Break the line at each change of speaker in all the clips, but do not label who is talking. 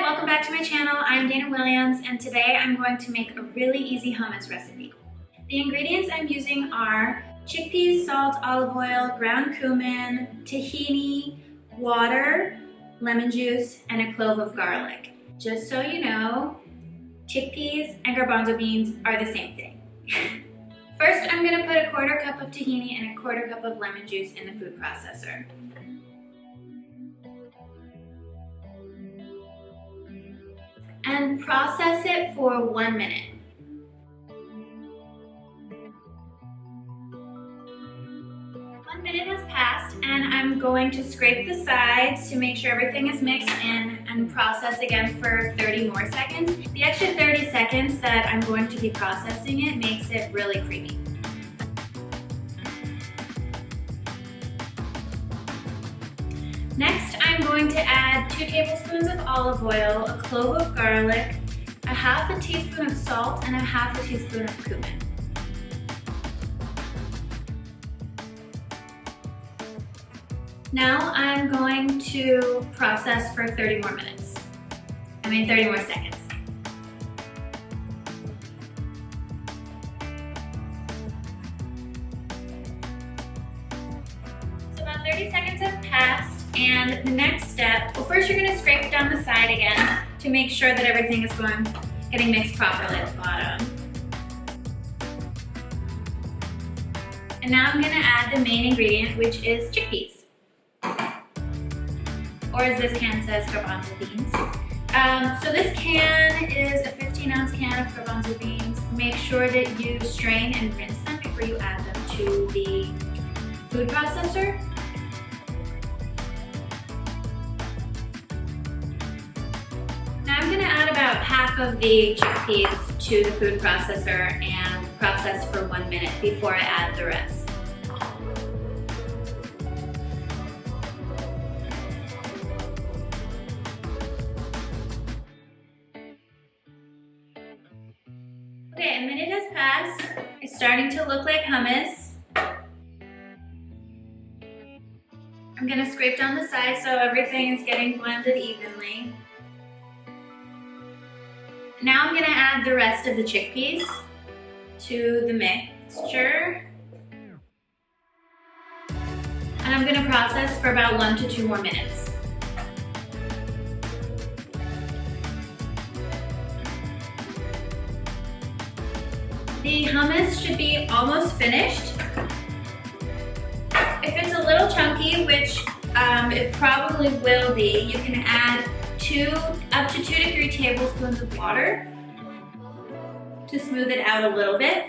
welcome back to my channel. I'm Dana Williams, and today I'm going to make a really easy hummus recipe. The ingredients I'm using are chickpeas, salt, olive oil, ground cumin, tahini, water, lemon juice, and a clove of garlic. Just so you know, chickpeas and garbanzo beans are the same thing. First, I'm going to put a 1/4 cup of tahini and a 1/4 cup of lemon juice in the food processor. And process it for 1 minute. One minute has passed, and I'm going to scrape the sides to make sure everything is mixed in and process again for 30 more seconds. The extra 30 seconds that I'm going to be processing it makes it really creamy. Next, I'm going to add 2 tablespoons of olive oil, a clove of garlic, a 1/2 teaspoon of salt, and a 1/2 teaspoon of cumin. Now I'm going to process for 30 more minutes. 30 more seconds. So about 30 seconds have passed. And the next step, well, first you're going to scrape down the side again to make sure that everything is getting mixed properly at the bottom. And now I'm going to add the main ingredient, which is chickpeas. Or as this can says, garbanzo beans. So this can is a 15-ounce can of garbanzo beans. Make sure that you strain and rinse them before you add them to the food processor. Now I'm going to add about 1/2 of the chickpeas to the food processor and process for 1 minute before I add the rest. Okay, a minute has passed. It's starting to look like hummus. I'm going to scrape down the sides so everything is getting blended evenly. Now I'm going to add the rest of the chickpeas to the mixture. And I'm going to process for about 1 to 2 more minutes. The hummus should be almost finished. If it's a little chunky, which it probably will be, you can add up to 2 to 3 tablespoons of water to smooth it out a little bit.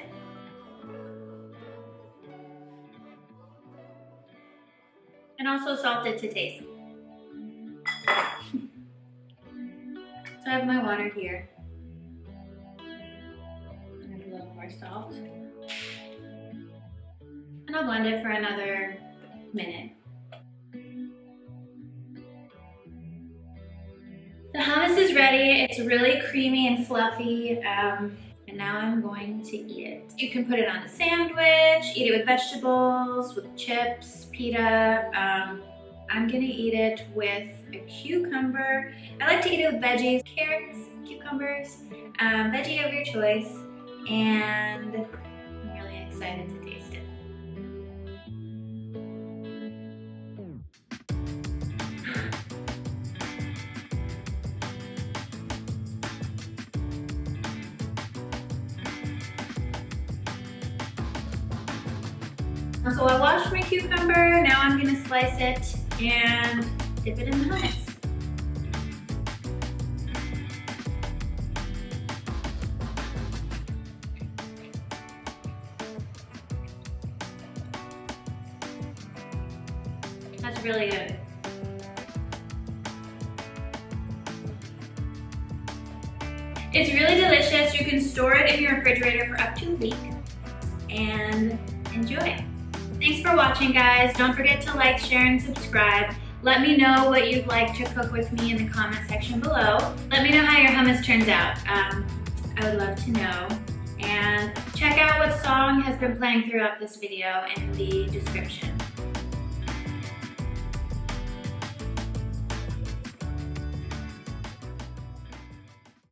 And also salt it to taste. So I have my water here. And a little more salt. And I'll blend it for another minute. The hummus is ready. It's really creamy and fluffy, and now I'm going to eat it. You can put it on a sandwich, eat it with vegetables, with chips, pita. I'm gonna eat it with a cucumber. I like to eat it with veggies, carrots, cucumbers, veggie of your choice, and I'm really excited to taste it. So I washed my cucumber, now I'm going to slice it and dip it in the hummus. That's really good. It's really delicious. You can store it in your refrigerator for up to a week and enjoy. Thanks for watching, guys. Don't forget to like, share, and subscribe. Let me know what you'd like to cook with me in the comment section below. Let me know how your hummus turns out. I would love to know. And check out what song has been playing throughout this video in the description.